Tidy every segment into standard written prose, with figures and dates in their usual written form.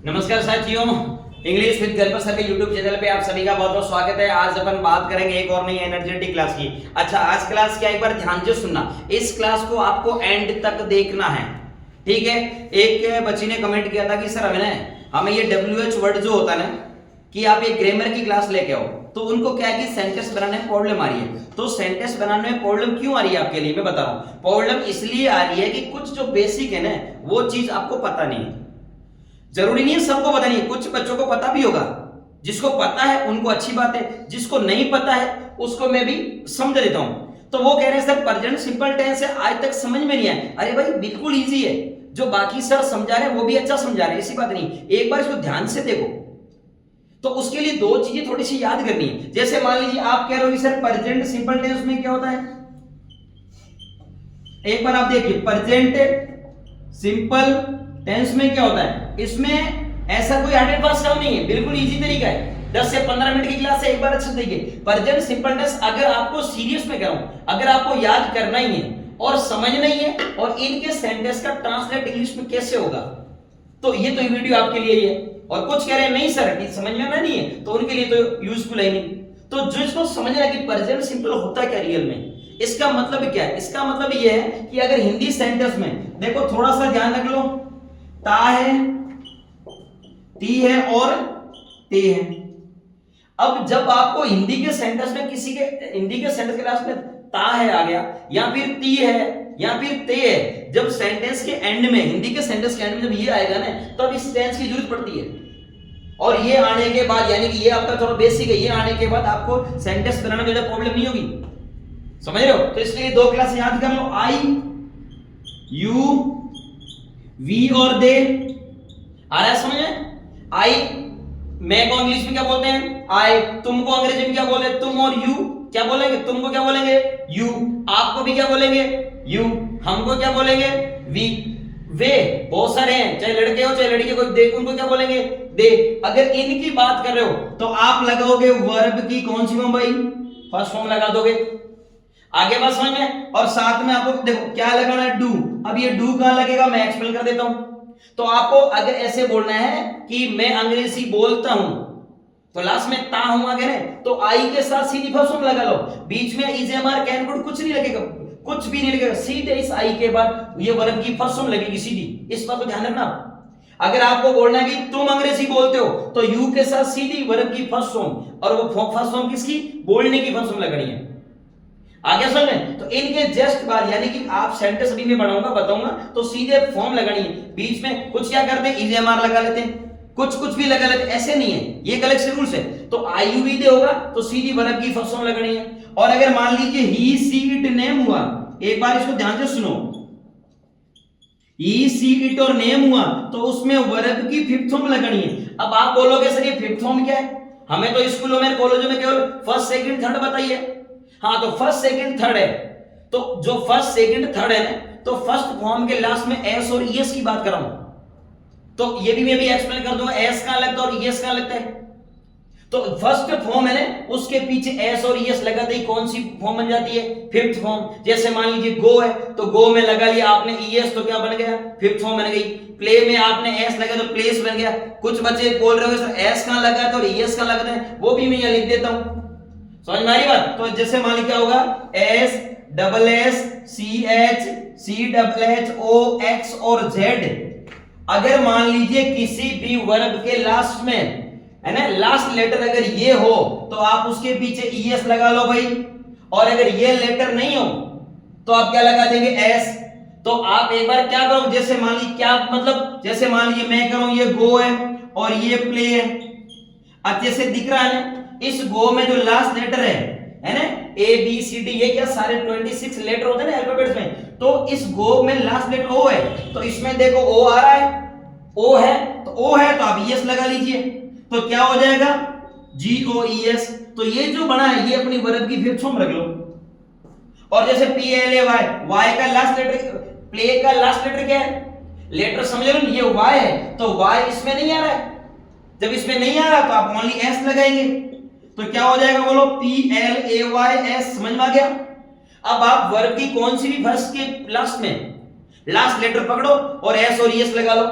नमस्कार साथियों, English with girl sir के यूट्यूब चैनल पे आप सभी का बहुत बहुत स्वागत है। आज अपन बात करेंगे एक और नई एनर्जेटिक क्लास की। अच्छा, आज क्लास क्या, एक बार ध्यान से सुनना। इस क्लास को आपको एंड तक देखना है, ठीक है। एक बच्ची ने कमेंट किया था कि सर हमें ये WH वर्ड जो होता है ना, कि आप ये ग्रामर की क्लास लेके आओ, तो उनको क्या है कि सेंटेंस बनाने में प्रॉब्लम आ रही है। तो सेंटेंस बनाने में प्रॉब्लम क्यों आ रही है आपके लिए, मैं बता रहा हूं। प्रॉब्लम इसलिए आ रही है कि कुछ जो बेसिक है ना, वो चीज आपको पता नहीं है। जरूरी नहीं है सबको पता नहीं है, कुछ बच्चों को पता भी होगा। जिसको पता है उनको अच्छी बात है, जिसको नहीं पता है उसको मैं भी समझ देता हूं। तो वो कह रहे हैं सर प्रेजेंट सिंपल टेंस है, आज तक समझ में नहीं आया। अरे भाई बिल्कुल इजी है, जो बाकी सर समझा रहे हैं वो भी अच्छा समझा रहे हैं, ऐसी बात नहीं। एक बार इसको ध्यान से देखो। तो उसके लिए दो चीजें थोड़ी सी याद करनी है। जैसे मान लीजिए आप कह रहे हो कि सर प्रेजेंट सिंपल टेंस में क्या होता है, एक बार आप देखिए प्रेजेंट सिंपल टेंस में क्या होता है। इसमें ऐसा कोई हार्ड एंड फास्ट काम नहीं है, बिल्कुल इजी तरीका है। 10 से 15 मिनट की क्लास है, एक बार अच्छे से देखिए। प्रेजेंट सिंपल टेंस अगर आपको सीरियस में करूं, अगर आपको याद करना ही है और समझना ही है, और इनके सेंटेंस का ट्रांसलेट इंग्लिश में कैसे होगा, तो ये तो वीडियो आपके लिए ही है। और कुछ कह रहे हैं नहीं सर कि समझ में नहीं है, तो उनके लिए तो यूजफुल है नहीं। तो जो इसको समझना है कि प्रेजेंट सिंपल होता क्या रियल में, इसका मतलब क्या है। इसका मतलब ये है कि अगर हिंदी सेंटेंस में देखो, थोड़ा सा ध्यान रख लो, ता है, ती है और ते है। अब जब आपको हिंदी के सेंटेंस में हिंदी के सेंटेंस के लास्ट में ता है आ गया, या फिर ती है, या फिर ते है, जब सेंटेंस के एंड में, हिंदी के सेंटेंस के एंड में जब ये आएगा ना, तब तो इस टेंस की जरूरत पड़ती है। और ये आने के बाद, यानी कि ये आपका थोड़ा बेसिक है, ये आने के बाद आपको सेंटेंस बनाने में ज्यादा प्रॉब्लम नहीं होगी, समझ रहे हो। तो इसलिए दो क्लास याद कर लो, आई, यू, वी और दे। आ रहा है समझ में। आई, मैं को इंग्लिश में क्या बोलते हैं, आई। तुमको अंग्रेजी में क्या बोलते हैं, तुम। और यू क्या बोलेंगे, तुमको क्या बोलेंगे, यू। आपको भी क्या बोलेंगे, यू। हमको क्या बोलेंगे, वी। वे बहुत सारे हैं, चाहे लड़के हो चाहे लड़की हो, दे, उनको क्या बोलेंगे, दे। अगर इनकी बात कर रहे हो तो आप लगाओगे वर्ब की कौन सी फॉर्म भाई, फर्स्ट फॉर्म लगा दोगे। आगे बात समझ में। और साथ में आपको देखो क्या लगाना है, डू। अब ये डू कहां लगेगा, मैं एक्सप्लेन कर देता हूं। तो आपको अगर ऐसे बोलना है कि मैं अंग्रेजी बोलता हूं, तो लास्ट में ता हूं अगर है, तो आई के साथ सीधी फर्स्ट फॉर्म लगा लो। बीच में is, am, are, can, could कुछ नहीं लगेगा, कुछ भी नहीं लगेगा। सीधे इस आई के बाद ये वर्ब की फर्स्ट फॉर्म लगेगी सीधी। इस बात को ध्यान रखना। अगर आपको बोलना है कि तुम अंग्रेजी बोलते हो, तो यू के साथ सीधी वर्ब की फर्स्ट फॉर्म, और वो फर्स्ट फॉर्म किसकी, बोलने की फर्स्ट फॉर्म लगनी है। आगे समझ में। तो इनके जस्ट बाद, यानी कि आप सेंटेंस अभी मैं बनाऊंगा बताऊंगा, तो सीधे फॉर्म लगानी है। बीच में कुछ क्या करते हैं, इज, एम, आर लगा लेते हैं, कुछ भी लगा लेते, ऐसे नहीं है, ये गलत से रूल्स है। तो आईयूवीदे होगा तो सीधी वर्ब की फर्स्ट फॉर्म लगानी है। और अगर मान लीजिए ही, सी, इट, नेम हुआ, एक बार इसको ध्यान से सुनो, ही, सी, इट और नेम हुआ, तो उसमें वर्ब की फिफ्थ फॉर्म लगानी है। अब आप बोलोगे सर ये फिफ्थ फॉर्म क्या है, हमें तो स्कूलों में कॉलेजों में केवल फर्स्ट सेकंड थर्ड बताइए। हाँ, तो फर्स्ट सेकंड थर्ड है, तो जो फर्स्ट सेकंड थर्ड है ना, तो फर्स्ट फॉर्म के लास्ट में एस और ईएस की बात कर रहा हूं, तो ये भी मैं भी एक्सप्लेन कर दूंगा, एस कहां लगता है और ईएस कहां लगता है। तो फर्स्ट फॉर्म है ना, उसके पीछे एस और ईएस लगाते ही कौन सी फॉर्म बन जाती है, फिफ्थ फॉर्म। जैसे मान लीजिए गो है, तो गो में लगा लिया आपने ईएस, तो क्या बन गया, फिफ्थ फॉर्म बन गई। प्ले में आपने एस लगा तो प्लेस बन गया। कुछ बच्चे बोल रहे हो सर एस कहां लगा है और ईएस कहां लगता है, वो भी मैं यहां लिख देता हूं, समझ में आ रही बात। तो जैसे मान लीजिए क्या होगा, S double S C H C double H O X और जेड। अगर मान लीजिए किसी भी वर्ब के लास्ट में है ना, लास्ट लेटर अगर ये हो, तो आप उसके पीछे ईएस लगा लो भाई। और अगर ये लेटर नहीं हो तो आप क्या लगा देंगे, एस। तो आप एक बार क्या करो, जैसे मान लीजिए क्या मतलब, जैसे मान लीजिए मैं करूं ये गो है और ये प्ले है, अच्छे से दिख रहा है ना। इस गो में जो लास्ट लेटर है ना, ए बी सी डी, ये क्या सारे 26 लेटर होते हैं ना अल्फाबेट्स में, तो इस गो में लास्ट लेटर ओ है, तो इसमें देखो ओ आ रहा है, ओ है, तो ओ है तो आप ईएस लगा लीजिए, तो क्या हो जाएगा, जी ओ ई एस। तो ये जो बना है ये अपनी वर्ब की फिफ्थ फॉर्म रख लो। और जैसे P L A Y, Y का लास्ट लेटर, प्ले का लास्ट लेटर क्या है, लेटर समझ रहे हो, ये वाई है, तो वाई इसमें नहीं आ रहा है। जब इसमें नहीं आ रहा तो आप ओनली एस लगाएंगे, तो क्या हो जाएगा बोलो, P L A Y S. समझ में आ गया। अब आप वर्ब की कौन सी भी फर्स्ट के लास्ट में लास्ट लेटर पकड़ो और एस और ईएस लगा लो।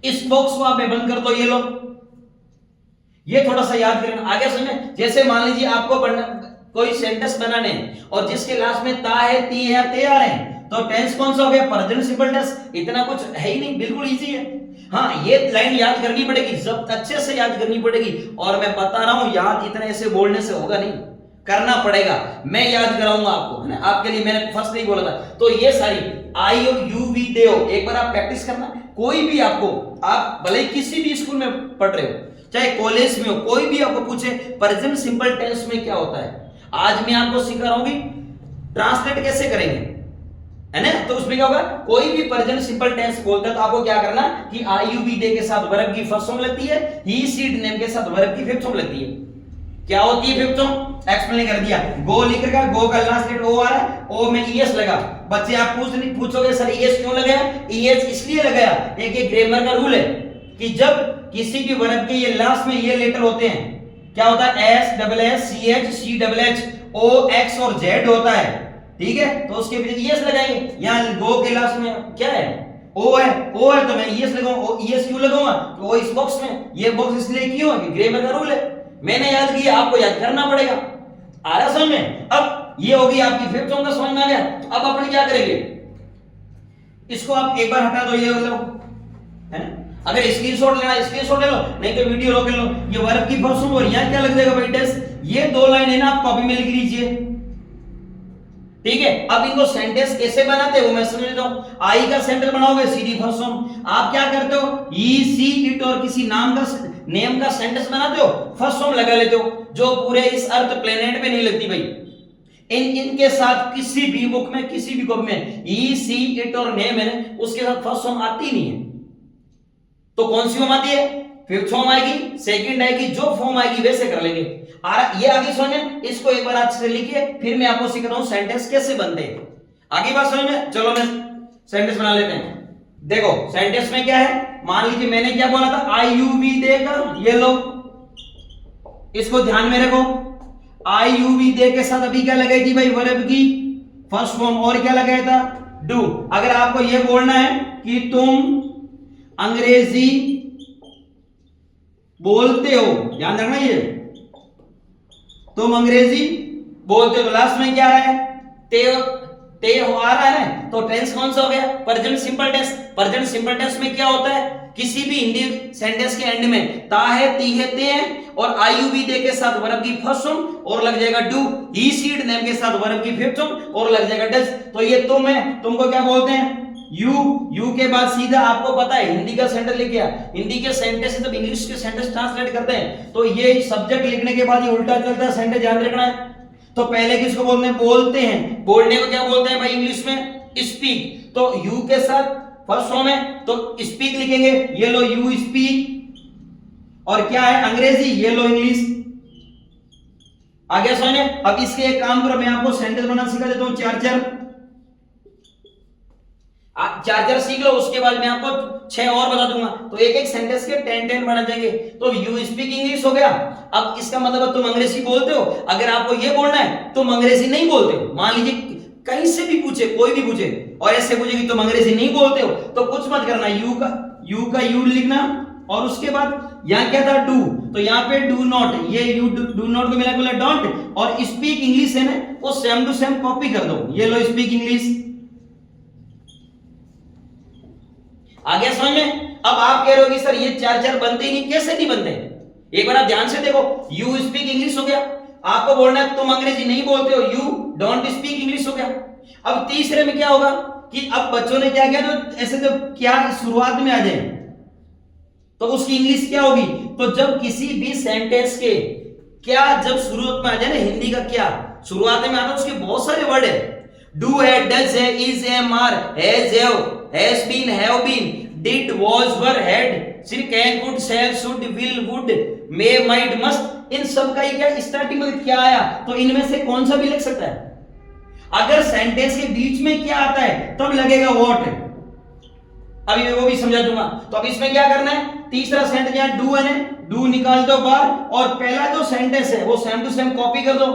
इस बॉक्स को आप बंद कर दो, ये लो। ये थोड़ा सा याद करना, आगे समझ। जैसे मान लीजिए आपको कोई सेंटेंस बनाने और जिसके लास्ट में ता है, ती है, ते आ रहे हैं, तो टेंस कौन सा हो गया? Present simple tense. इतना कुछ है ही नहीं, बिल्कुल इजी है। हाँ, ये लाइन याद करनी पड़ेगी, सब अच्छे से याद करनी पड़ेगी। और मैं बता रहा हूं, याद इतना ऐसे बोलने से होगा नहीं, करना पड़ेगा। मैं याद कराऊंगा आपको, है ना, आपके लिए मैंने फर्स्ट नहीं बोला था। तो ये सारी आई ओ यू वी दे हो, एक बार आप प्रैक्टिस करना। कोई भी आपको, आप भले ही किसी भी स्कूल में पढ़ रहे हो, चाहे कॉलेज में हो, कोई भी आपको पूछे प्रेजेंट सिंपल टेंस में क्या होता है, आज मैं आपको सिखा रहा हूं कि ट्रांसलेट कैसे करेंगे, है ना। तो उसमें क्या होगा, कोई भी प्रेजेंट सिंपल टेंस बोलता है तो आपको क्या करना कि आई यू वी दे के साथ वर्ब की फर्स्ट फॉर्म लगती है, ही सी नेम के साथ वर्ब की फिफ्थ फॉर्म लगती है। क्या होती है फिफ्थ फॉर्म? एक्सप्लेन कर दिया। गो लिख रखा, गो का लास्ट लेटर ओ आ रहा है, ओ में ईएस लगा। बच्चे आप पूछोगे सर ईएस क्यों लगाया? ईएस इसलिए लगाया, एक ये ग्रामर का रूल है कि जब किसी भी वर्ब के ये लास्ट में ये लेटर होते हैं, क्या होता है? S double S C H C double H O X और जेड होता है, ठीक है। तो उसके पीछे ईएस लगाएंगे। यहां गो के लास्ट में क्या है? ओ है, ओ है तो मैं ईएस लगाऊंगा। ईएस क्यों लगाऊंगा? तो वो इस बॉक्स में, ये बॉक्स इसलिए क्यों है कि ग्रामर का रूल है। मैंने याद किया, आपको याद करना पड़ेगा। आ रहा समझ में? अब ये होगी आपकी फिफ्थ फॉर्म का समझ में आ गया। तो अब अपन क्या करेंगे, इसको आप एक बार हटा दो, ये लो, है ना। अगर स्क्रीनशॉट लेना स्क्रीनशॉट ले लो, नहीं तो वीडियो रोक लो। ये वर्ब की फर्स्ट फॉर्म और यहां क्या लग जाएगा भाई? टेंस। ये दो लाइन है ना, आप कॉपी में लिख लीजिए, ठीक है। अब इनको सेंटेंस कैसे बनाते हैं वो मैं समझ लेता हूं। आई का सेंटेंस बनाओगे, सीधी फर्स्ट फॉर्म। आप क्या करते हो? ई सी इट और किसी नाम का नेम का सेंटेंस बनाते हो, फर्स्ट फॉर्म लगा लेते हो, जो पूरे इस अर्थ प्लेनेट पे नहीं लगती भाई। इनके साथ किसी भी बुक में, किसी भी बुक में ई सी इट और नेम है, उसके साथ फर्स्ट फॉर्म आती नहीं है। तो कौन सी फॉर्म आती है? फिफ्थ फॉर्म आएगी, सेकंड आएगी, जो फॉर्म आएगी वैसे कर लेंगे। ये आगे समझ, इसको एक बार अच्छे से लिखिए, फिर मैं आपको सिखाता हूं सेंटेंस कैसे बनते हैं। आगे बात समझ में? चलो मैं सेंटेंस बना लेते हैं। देखो सेंटेंस में क्या है, मान लीजिए मैंने क्या बोला था, आई यू वी देकर, ये लो, इसको ध्यान में रखो। आई यू वी दे के साथ अभी क्या लगाई थी भाई? वर्ब की फर्स्ट फॉर्म। और क्या लगाया था? डू। अगर आपको यह बोलना है कि तुम अंग्रेजी बोलते हो, ध्यान रखना, ये तुम अंग्रेजी बोलते हो, लास्ट में क्या आ रहा है? ते हो आ रहा है ना। तो टेंस कौन सा हो गया? Present simple tense. Present simple tense में क्या होता है? किसी भी हिंदी सेंटेंस के एंड में ता है, ती है, ते है और आई यू वी दे के साथ वर्ब की फर्स्ट फॉर्म और लग जाएगा डू। ही सीड नेम के साथ वर्ब की फिफ्थ फॉर्म और लग जाएगा डज। तो ये तुम है, तुमको क्या बोलते हैं? यू के बाद सीधा आपको पता है हिंदी का सेंटेंस लिख गया। हिंदी के सेंटेंस जब इंग्लिश के सेंटेंस ट्रांसलेट करते हैं तो ये सब्जेक्ट लिखने के बाद ये उल्टा चलता है सेंटेंस, ध्यान रखना है। तो पहले किसको बोलते हैं? बोलते हैं। बोलने को क्या बोलते हैं भाई इंग्लिश में? स्पीक। तो यू के साथ फर्स्ट फॉर्म है तो स्पीक लिखेंगे, ये लो यू स्पीक। और क्या है? अंग्रेजी, ये लो इंग्लिश। आगे सुनिए। अब इसके एक काम करो, मैं आपको सेंटेंस बनाना सिखा देता हूं। चार सीख लो, उसके बाद मैं आपको 6 और बता दूंगा। तो एक एक सेंटेंस के 10 बना जाएंगे। तो यू स्पीक इंग्लिश हो गया। अब इसका मतलब तुम अंग्रेजी बोलते हो। अगर आपको ये बोलना है तुम अंग्रेजी नहीं बोलते हो, मान लीजिए कहीं से भी पूछे, कोई भी पूछे और ऐसे पूछे कि तुम अंग्रेजी नहीं बोलते हो, तो कुछ मत करना, यू का यू लिखना और उसके बाद यहां क्या था? डू। तो यहां पे डू नॉट, ये यू डू नॉट को मिला डोंट और स्पीक इंग्लिश है ना, वो सेम टू सेम कॉपी कर दो, ये लो स्पीक इंग्लिश। आगे समझ में? अब आप कह रहे हो कि सर ये चार बनते ही नहीं, कैसे नहीं बनते? एक बार आप ध्यान से देखो, यू स्पीक इंग्लिश हो गया, आपको बोलना है तुम अंग्रेजी नहीं बोलते हो, यू डोंट स्पीक इंग्लिश हो गया। अब तीसरे में क्या होगा कि अब बच्चों ने क्या किया, तो ऐसे जब क्या शुरुआत में आ जाए तो उसकी इंग्लिश क्या होगी? तो जब किसी भी सेंटेंस के क्या जब शुरुआत में आ जाए ना, हिंदी का क्या शुरुआत में आता है, उसके बहुत सारे वर्ड है। डू है, डज है, is, am, are, has, have been, have been, did, was, were, had, सिर्फ can, could, shall, should, will, would, may, might, must, इन सब का ही क्या स्टार्टिंग में क्या आया, तो इनमें से कौन सा भी लग सकता है। अगर सेंटेंस के बीच में क्या आता है तब लगेगा व्हाट। अभी मैं वो भी समझा दूंगा। तो अब इसमें क्या करना है? तीसरा सेंटेंस यहां डू है ना, डू निकाल दो बाहर और पहला जो सेंटेंस है वो सेम टू सेम कॉपी कर दो।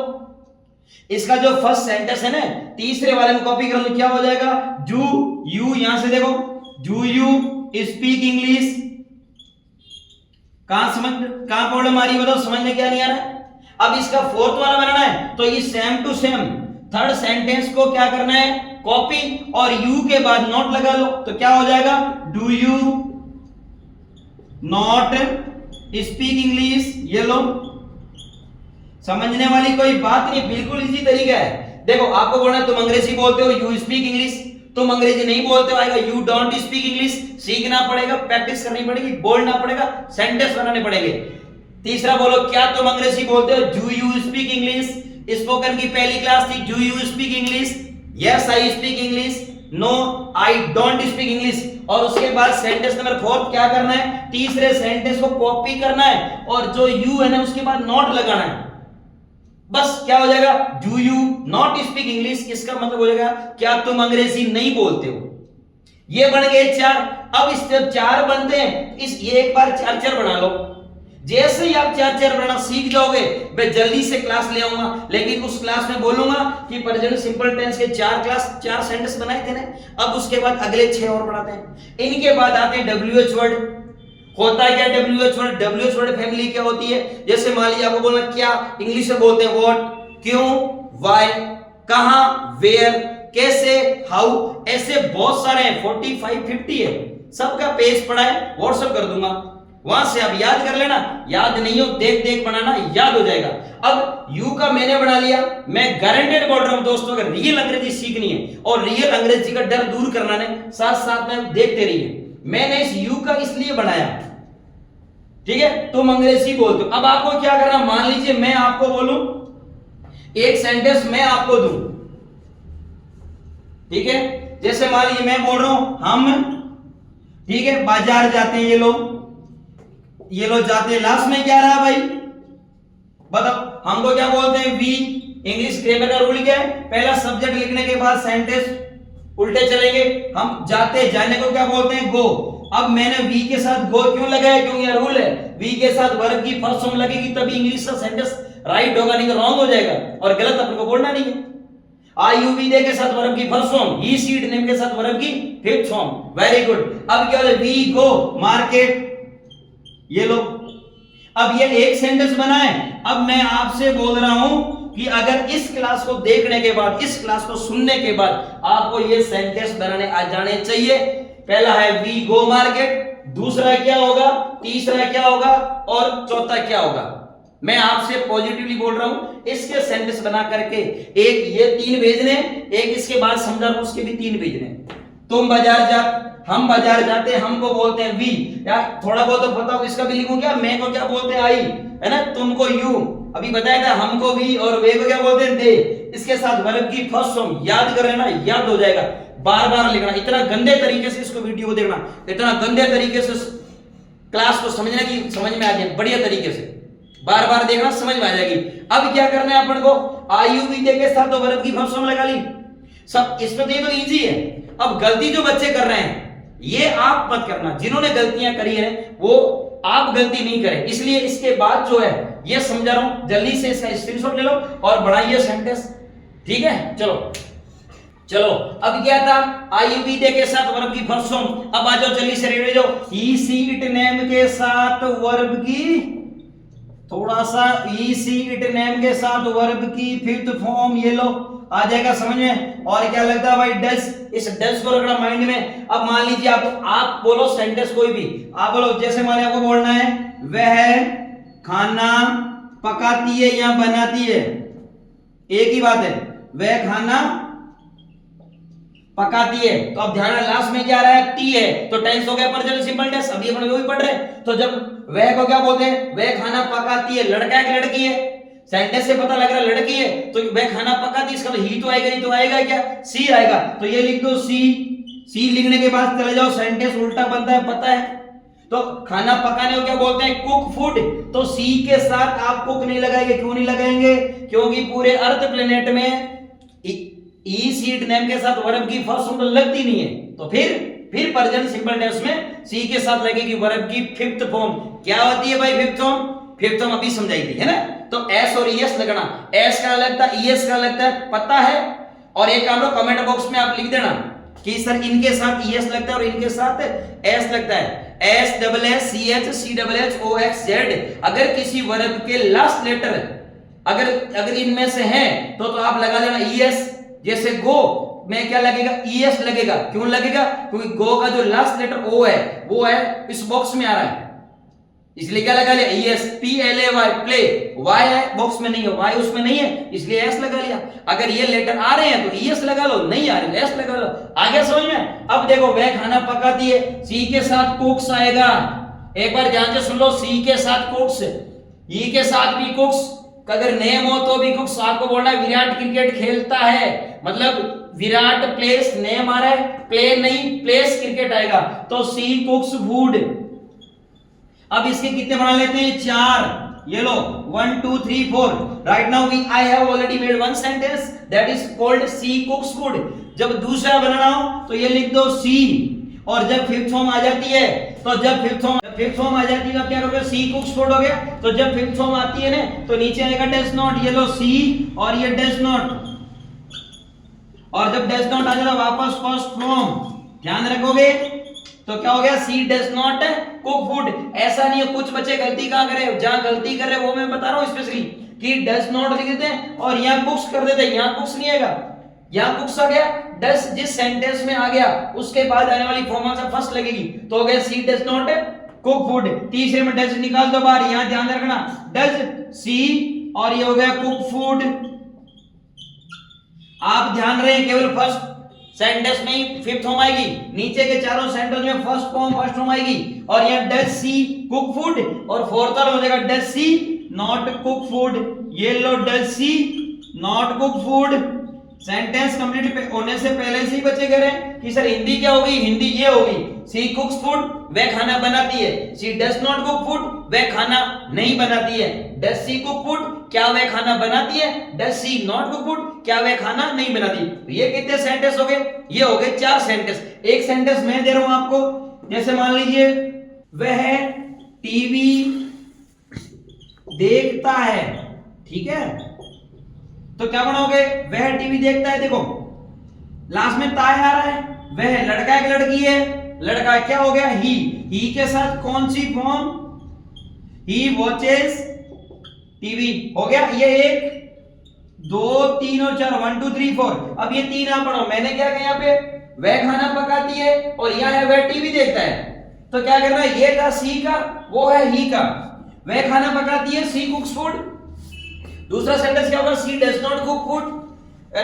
इसका जो फर्स्ट सेंटेंस है ना, तीसरे वाले में कॉपी कर दो, क्या हो जाएगा? डू यू, यहां से देखो, डू यू स्पीक इंग्लिश, कहां प्रॉब्लम आ रही है बताओ, समझ में क्या नहीं आ रहा है? अब इसका फोर्थ वाला बनाना है तो ये same to same third sentence को क्या करना है, कॉपी, और यू के बाद नॉट लगा लो तो क्या हो जाएगा, do you not speak English. ये लो, समझने वाली कोई बात नहीं, बिल्कुल इजी तरीका है। देखो आपको बोलना है तुम अंग्रेजी बोलते हो, यू स्पीक इंग्लिश, तुम अंग्रेजी नहीं बोलते हो, आएगा यू डोंट स्पीक इंग्लिश। सीखना पड़ेगा, प्रैक्टिस करनी पड़ेगी, बोलना पड़ेगा, सेंटेंस बनाने पड़ेंगे। तीसरा बोलो, क्या तुम अंग्रेजी बोलते हो, do you speak English. Spoken की पहली क्लास थी, do you speak English, yes I speak English, no I don't speak English. और उसके बाद सेंटेंस नंबर 4 क्या करना है, तीसरे सेंटेंस को कॉपी करना है और जो यू है ना उसके बाद नॉट लगाना है। बस क्या हो जाएगा, do you not speak English, इसका मतलब हो जाएगा क्या तुम अंग्रेजी नहीं बोलते हो। ये बन गए 4। अब इस जब 4 बनते हैं, इस ये एक बार 4 बना लो। जैसे ही आप 4 बनाना सीख जाओगे, मैं जल्दी से क्लास ले आऊंगा, लेकिन उस क्लास में बोलूंगा कि प्रेजेंट सिंपल टेंस के 4 सेंटेंस बनाए थे ना, अब उसके बाद अगले 6 और बनाते हैं। इनके बाद आते हैं WH वर्ड। होता है क्या WH word, WH word family क्या होती है, जैसे मान लीजिए आपको बोलना क्या, इंग्लिश में बोलते हैं व्हाट, क्यों, व्हाई, कहां, वेयर, कैसे, हाउ, ऐसे बहुत सारे हैं, 45-50 है। सबका पेज पड़ा है, व्हाट्सएप कर दूंगा, वहां से आप याद कर लेना। याद नहीं हो देख देख बनाना, याद हो जाएगा। अब यू का मैंने बना लिया, मैं गारंटेड बोल रहा हूं दोस्तों, अगर रियल अंग्रेजी सीखनी है और रियल अंग्रेजी का डर दूर करना है, साथ साथ में देखते रहिए। मैंने इस यू का इसलिए बनाया, ठीक है, तुम अंग्रेजी बोलते हो। अब आपको क्या करना, मान लीजिए मैं आपको बोलूं, एक सेंटेंस मैं आपको दूं, ठीक है, जैसे मान लीजिए मैं बोल रहा हूं हम, ठीक है, बाजार जाते हैं, ये लोग जाते हैं। लास्ट में क्या रहा भाई बताओ, हमको क्या बोलते हैं, वी। इंग्लिश ग्रामर का रूल क्या है, पहला सब्जेक्ट लिखने के बाद सेंटेंस उल्टे चलेंगे। हम जाते, जाने को क्या बोलते हैं, गो। अब मैंने वी के साथ गो क्यों लगाया, क्योंकि यह रूल है, वी के साथ वर्ब की फर्स्ट फॉर्म लगेगी तभी इंग्लिश का सेंटेंस राइट होगा, नहीं तो रॉन्ग हो जाएगा और गलत अपन को बोलना नहीं है। IUV के साथ वर्ब की फर्स्ट फॉर्म, ही सीड नेम के साथ वर्ब की फिफ्थ फॉर्म, वेरी गुड। अब क्या होता है, वी गो मार्केट, ये लो। अब ये एक सेंटेंस बना है। अब मैं आपसे बोल रहा हूं कि अगर इस क्लास को देखने के बाद, इस क्लास को सुनने के बाद आपको ये सेंटेंस बनाने आ जाने चाहिए। पहला है वी गो मार्केट, दूसरा क्या होगा, तीसरा क्या होगा और चौथा क्या होगा। मैं आपसे पॉजिटिवली बोल रहा हूं, इसके सेंटेंस बना करके एक ये 3 भेजने, एक इसके बाद समझा रहा हूं उसके भी 3 भेजने। तुम बाजार जा, हम बाजार जाते हैं, हमको बोलते हैं वी। यार थोड़ा बहुत तो बताओ, इसका भी लिखूं क्या, मैं को क्या बोलते हैं आई, है ना, तुमको यू, अभी बताया था, हमको वी और वे को क्या बोलते हैं दे। इसके साथ वर्ब की फर्स्ट फॉर्म याद कर लेना, याद हो जाएगा। बार बार लिखना, इतना गंदे तरीके से इसको वीडियो को देखना, इतना गंदे तरीके से क्लास को समझना कि समझ में आ जाए, बढ़िया तरीके से बार बार देखना, समझ में आ जाएगी। अब क्या करना है अपन को, IUV के साथ तो वर्ब की फर्स्ट फॉर्म लगा ली सब, इसमें तो ये तो इजी है। अब गलती जो बच्चे कर रहे हैं ये आप मत करना, जिन्होंने गलतियां करी है वो आप गलती नहीं करें। इसलिए इसके बाद जो है ये समझा रहा हूं, जल्दी से इसका स्क्रीनशॉट ले लो और बढ़ाइए सेंटेंस, ठीक है। चलो अब क्या था, IUV के साथ वर्ब की फर्स्ट फॉर्म। अब आ जाओ जल्दी से, रेडी जाओ। ही सी इट नेम के साथ वर्ब की, थोड़ा सा ही सी इट नेम के साथ वर्ब की फिफ्थ फॉर्म, ये लो, आ जाएगा समझ में। और क्या लगता है भाई, डज, इस डज को रखना माइंड में। अब मान लीजिए आप बोलो सेंटेंस कोई भी, आप बोलो, जैसे मान आपको बोलना है वह खाना पकाती है या बनाती है, एक ही बात है, वह खाना पकाती है। तो अब ध्यान, लास्ट में क्या आ रहा है, टी है, तो टेंस हो गया प्रेजेंट सिंपल टेंस। अभी अपन वही पढ़ रहे हैं, तो जब वह को क्या बोलते हैं, वह खाना पकाती है, लड़का है कि लड़की है, सेंटेंस से पता लग रहा है लड़की है, तो वह खाना पकाती, इसका तो ही तो आएगा, नहीं तो आएगा क्या, सी आएगा। तो ये लिख दो सी लिखने के बाद चले जाओ, सेंटेंस उल्टा बनता है, पता है। तो खाना पकाने को क्या बोलते हैं, कुक फूड। तो सी के साथ आप कुक नहीं लगाएंगे, क्यों नहीं लगाएंगे, क्योंकि पूरे अर्थ प्लेनेट में ई सीड नेम के साथ वर्ब की फर्स्ट फॉर्म लगती नहीं है। तो फिर प्रेजेंट सिंपल टेंस में सी के साथ लगेगी वर्ब की फिफ्थ फॉर्म। क्या होती है भाई फिफ्थ फॉर्म, फिफ्थ फॉर्म अभी समझाई थी, है ना। तो एस और ईएस लगना, एस का लगता है, ईएस का लगता है, पता है। और एक काम लो, कमेंट बॉक्स में आप लिख देना कि सर इनके साथ ईएस लगता है और इनके साथ एस लगता है। S double S C H C double H O X Z, अगर किसी वर्ग के लास्ट लेटर अगर इनमें से है तो आप लगा लेना ईएस। जैसे गो में क्या लगेगा, ईएस लगेगा। क्यों लगेगा? क्योंकि गो का जो लास्ट लेटर ओ है वो है इस बॉक्स में आ रहा है, इसलिए क्या लगा लिया ES. P L A Y play, Y है बॉक्स में नहीं है, वाई उसमें नहीं है इसलिए एस लगा लिया। अगर ये लेटर आ रहे हैं तो ईएस लगा लो, नहीं आ रहे एस लगा लो। आगे समझ में? अब देखो वह खाना पकाती है, सी के साथ कुक्स आएगा। एक बार ध्यान से सुन लो, सी के साथ कुक्स, ई के साथ भी कुक्स, अगर नेम हो तो भी कुक्स। आपको बोलना है विराट क्रिकेट खेलता है, मतलब विराट प्लेस नेम आ रहा है, प्ले नहीं प्लेस क्रिकेट आएगा, तो सी कुक्स वुड। अब इसके कितने बना लेते हैं? 4। ये लो 1 2 3 4। Right now I have already made one sentence that is called C cooks food. जब दूसरा बनाना हो तो ये लिख दो सी, और जब फिफ्थ फॉर्म आ जाती है तो जब फिफ्थ फॉर्म आ जाती है तो क्या करोगे? सी कुक्स फूड हो गया। तो जब फिफ्थ फॉर्म आती है ना तो नीचे आएगा डज नॉट, ये लो सी और ये डज नॉट, और जब डज नॉट आ जाएगा वापस फर्स्ट फॉर्म, ध्यान रखोगे तो क्या हो गया? सी डज नॉट कुक फूड। ऐसा नहीं है कुछ बच्चे गलती कहां करे, जहां गलती कर रहे वो मैं बता रहा हूं स्पेशली, कि डज नॉट लिख देते हैं और यहां कुक्स कर देते हैं, यहां कुक्स नहीं आएगा, यहां कुक्स आ गया। डज जिस सेंटेंस में आ गया उसके बाद आने वाली फॉर्म से फर्स्ट लगेगी, तो हो गया सी डज नॉट कुक फूड। तीसरे में डज निकाल दो बाहर, यहां ध्यान रखना डज सी और ये हो गया कुक फूड। आप ध्यान रहे केवल फर्स्ट सेंटेंस में ही फिफ्थ फॉर्म आएगी, नीचे के चारों सेंटेंस में फर्स्ट फॉर्म आएगी, और यहां डज सी कुक फूड, और फोर्थ वाला हो जाएगा does she not cook food. ये लो does she not cook food. Sentence complete होने से पहले से ही बच्चे कह रहे हैं कि सर हिंदी क्या होगी? हिंदी ये होगी, सी कुक्स फूड वह खाना बनाती है, सी डज नॉट कुक फूड वह खाना नहीं बनाती है, डज सी कुक फूड क्या वह खाना बनाती है, does she not cook food क्या वह खाना नहीं बनाती। तो ये कितने सेंटेंस हो गए? ये हो गए 4 सेंटेंस। एक सेंटेंस मैं दे रहा हूं आपको, जैसे मान लीजिए वह टीवी देखता है, ठीक है, तो क्या बनाओगे? वह टीवी देखता है। देखो लास्ट में ताय आ रहा है, वह लड़का है कि लड़की है? लड़का है। क्या हो गया? ही के साथ कौन सी फॉर्म? ही वॉचेस टीवी हो गया। ये 1 2 3 और 4 1 2 3 4। अब ये 3 आप पढ़ो, मैंने क्या कहा? यहाँ पे वह खाना पकाती है और यहाँ है वह टीवी देखता है, तो क्या करना है? ये था सी का, वो है ही का। वह खाना पकाती है, सी कुक्स फूड। दूसरा सेंटेंस क्या होगा? She does not cook food.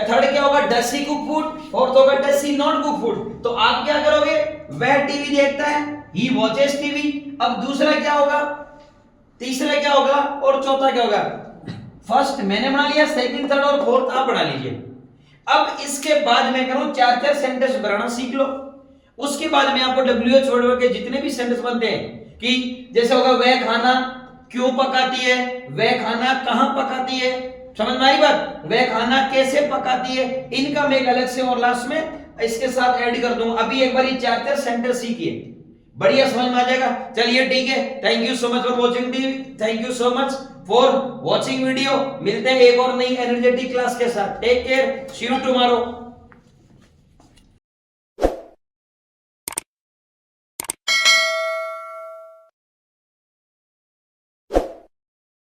Third क्या होगा? Does she cook food. Fourth होगा does she not cook food. तो आप क्या करोगे? वह टीवी देखता है, ही वॉचेस टीवी। अब दूसरा क्या होगा, तीसरा क्या होगा और चौथा क्या होगा? फर्स्ट मैंने बना लिया, सेकंड थर्ड और फोर्थ आप बना लीजिए। अब इसके बाद मैं करूं 4 सेंटेंस बनाना सीख लो। उसके बाद में आपको WH वर्ड के जितने भी सेंटेंस बनते हैं, कि जैसे होगा वह खाना क्यों पकाती है, वह खाना कहां पकाती है, समझ में आई बात? वह खाना कैसे पकाती है, इनका मैं एक अलग से और लास्ट में इसके साथ ऐड कर दूंगा। अभी एक बार ये 4 सेंटेंस सीखिए, बढ़िया समझ में आ जाएगा। चलिए ठीक है, thank you so much for watching TV, thank you so much for watching video. मिलते हैं एक और नई एनर्जेटिक क्लास के साथ। Take care, see you tomorrow.